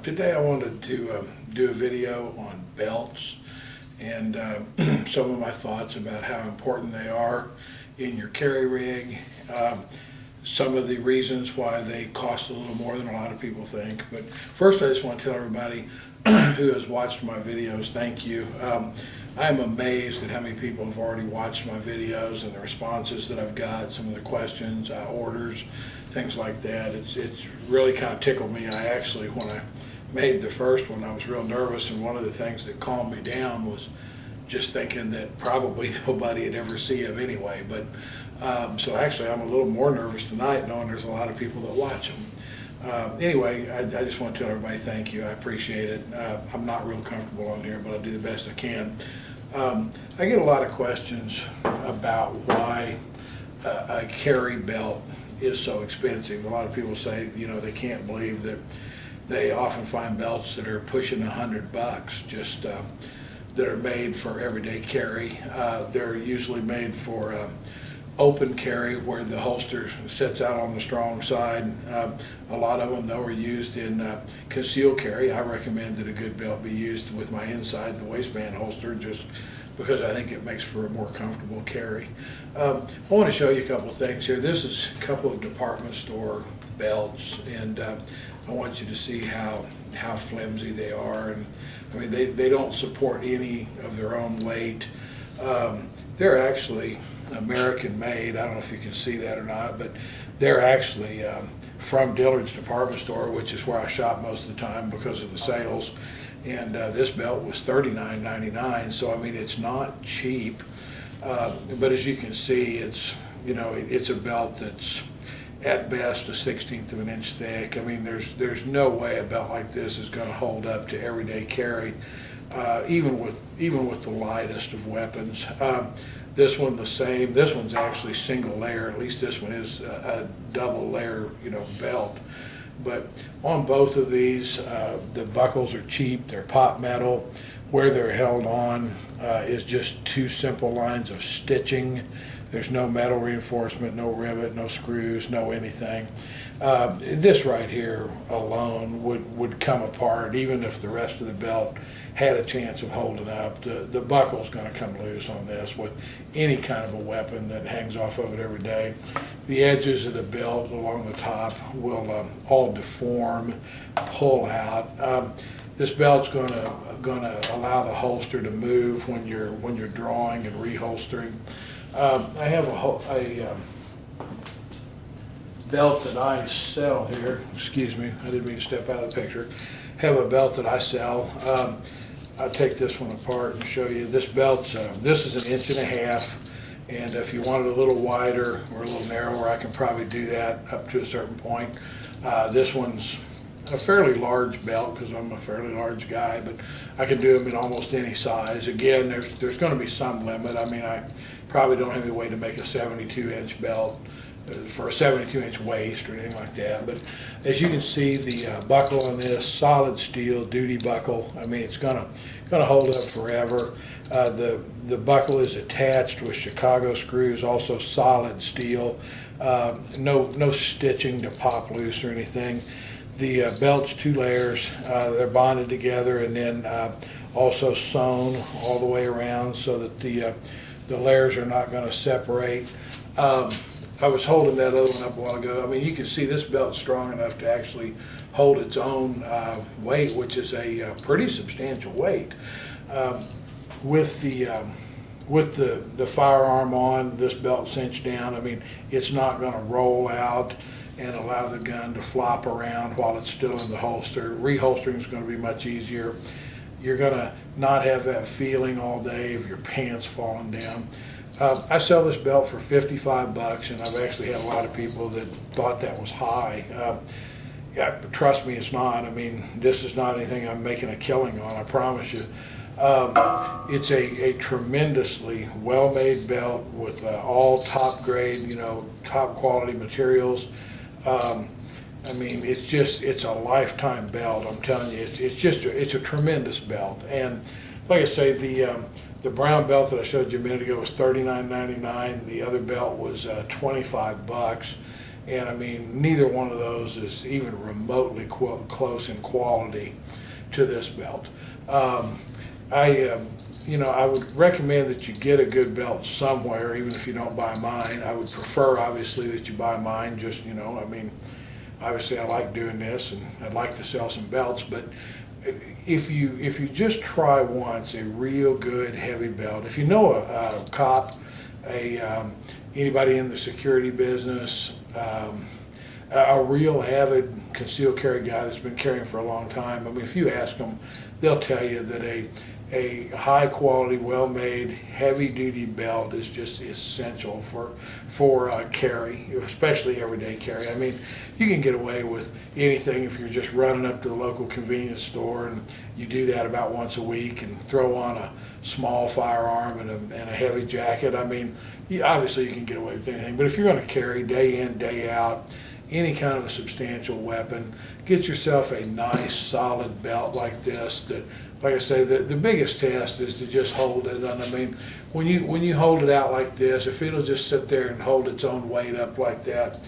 Today I wanted to do a video on belts and some of my thoughts about how important they are in your carry rig, some of the reasons why they cost a little more than a lot of people think. But first I just want to tell everybody who has watched my videos, thank you. I'm amazed at how many people have already watched my videos and the responses that I've got, some of the questions, orders, things like that. It's really kind of tickled me. I actually, when I made the first one, I was real nervous, and one of the things that calmed me down was just thinking that probably nobody would ever see them anyway. But so actually I'm a little more nervous tonight knowing there's a lot of people that watch them. Anyway, I just want to tell everybody thank you. I appreciate it. I'm not real comfortable on here, but I'll do the best I can. I get a lot of questions about why a carry belt is so expensive. A lot of people say, you know, they can't believe that they often find belts that are pushing $100 just that are made for everyday carry. They're usually made for open carry where the holster sits out on the strong side. A lot of them though are used in concealed carry. I recommend that a good belt be used with my inside the waistband holster just because I think it makes for a more comfortable carry. I want to show you a couple of things here. This is a couple of department store belts, and I want you to see how flimsy they are. And I mean, they don't support any of their own weight. They're actually American made. I don't know if you can see that or not, but they're actually from Dillard's department store, which is where I shop most of the time because of the sales. And this belt was $39.99, so I mean it's not cheap. But as you can see, it's it's a belt that's at best a 1/16 of an inch thick. I mean there's no way a belt like this is going to hold up to everyday carry, even with the lightest of weapons. This one the same. This one's actually single layer. At least this one is a double layer, belt. But on both of these, the buckles are cheap. They're pot metal. Where they're held on is just two simple lines of stitching. There's no metal reinforcement, no rivet, no screws, no anything. This right here alone would come apart even if the rest of the belt had a chance of holding up. The buckle's going to come loose on this with any kind of a weapon that hangs off of it every day. The edges of the belt along the top will all deform, pull out. This belt's going to allow the holster to move when you're drawing and reholstering. I have a belt that I sell here. Excuse me, I didn't mean to step out of the picture. Have a belt that I sell. I'll take this one apart and show you. This belt's this is 1.5 inches, and if you want it a little wider or a little narrower, I can probably do that up to a certain point. This one's a fairly large belt because I'm a fairly large guy, but I can do them in almost any size. Again, there's going to be some limit. I mean, I probably don't have any way to make a 72-inch belt for a 72-inch waist or anything like that. But as you can see, the buckle on this, solid steel duty buckle. I mean, it's gonna hold up forever. The buckle is attached with Chicago screws, also solid steel. No stitching to pop loose or anything. The belt's 2 layers. They're bonded together and then also sewn all the way around so that the layers are not going to separate. I was holding that other one up a while ago. I mean, you can see this belt's strong enough to actually hold its own weight, which is a pretty substantial weight. With the firearm on, this belt cinched down, I mean, it's not going to roll out and allow the gun to flop around while it's still in the holster. Reholstering is going to be much easier. You're going to not have that feeling all day of your pants falling down. I sell this belt for $55, and I've actually had a lot of people that thought that was high. Yeah, trust me, it's not. I mean, this is not anything I'm making a killing on, I promise you. It's a tremendously well-made belt with all top grade, top quality materials. I mean, it's a lifetime belt. I'm telling you, it's a tremendous belt. And like I say, the brown belt that I showed you a minute ago was $39.99. The other belt was $25. And I mean, neither one of those is even remotely close in quality to this belt. I would recommend that you get a good belt somewhere, even if you don't buy mine. I would prefer, obviously, that you buy mine. Just, I mean, obviously I like doing this and I'd like to sell some belts, but if you just try once a real good heavy belt, if you know a cop, anybody in the security business, a real avid concealed carry guy that's been carrying for a long time, I mean, if you ask them, they'll tell you that a high quality, well made, heavy duty belt is just essential for carry, especially everyday carry. I mean, you can get away with anything if you're just running up to the local convenience store, and you do that about once a week and throw on a small firearm and a heavy jacket. I mean, obviously you can get away with anything, but if you're going to carry day in, day out, any kind of a substantial weapon, get yourself a nice solid belt like this. That, like I say, the biggest test is to just hold it. And I mean, when you hold it out like this, if it'll just sit there and hold its own weight up like that,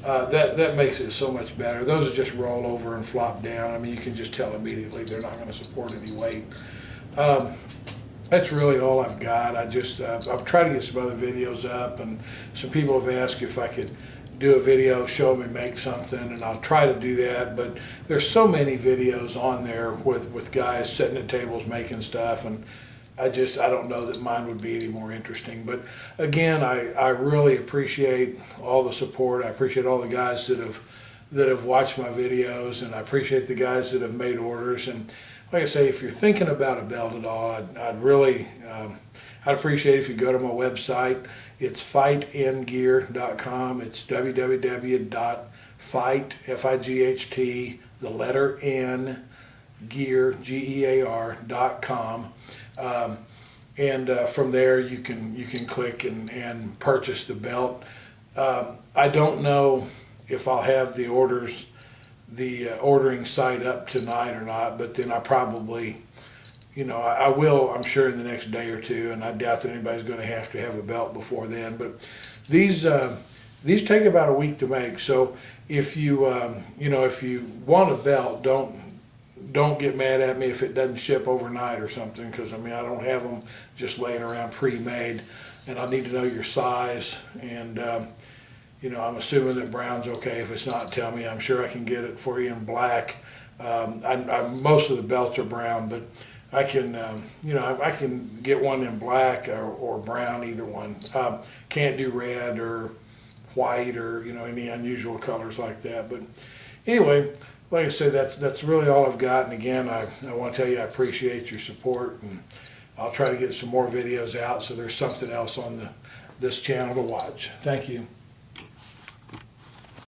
that makes it so much better. Those are just roll over and flop down. I mean, you can just tell immediately they're not going to support any weight. That's really all I've got. I've tried to get some other videos up, and some people have asked if I could do a video, show me make something, and I'll try to do that. But there's so many videos on there with guys sitting at tables making stuff, and I don't know that mine would be any more interesting. But again, I really appreciate all the support. I appreciate all the guys that have watched my videos, and I appreciate the guys that have made orders. And like I say, if you're thinking about a belt at all, I'd appreciate it if you go to my website. It's FightNGear.com. It's www.fight, F-I-G-H-T, the letter N, gear, Gear.com. And from there you can click and purchase the belt. I don't know if I'll have the ordering site up tonight or not, but then I probably, I will, I'm sure, in the next day or two, and I doubt that anybody's going to have a belt before then. But these take about a week to make. So if you if you want a belt, don't get mad at me if it doesn't ship overnight or something, because I mean, I don't have them just laying around pre-made, and I need to know your size. And I'm assuming that brown's okay. If it's not, tell me. I'm sure I can get it for you in black. Most of the belts are brown, but I can, I can get one in black or brown, either one. Can't do red or white or, any unusual colors like that. But anyway, like I said, that's really all I've got. And again, I want to tell you I appreciate your support, and I'll try to get some more videos out so there's something else on this channel to watch. Thank you.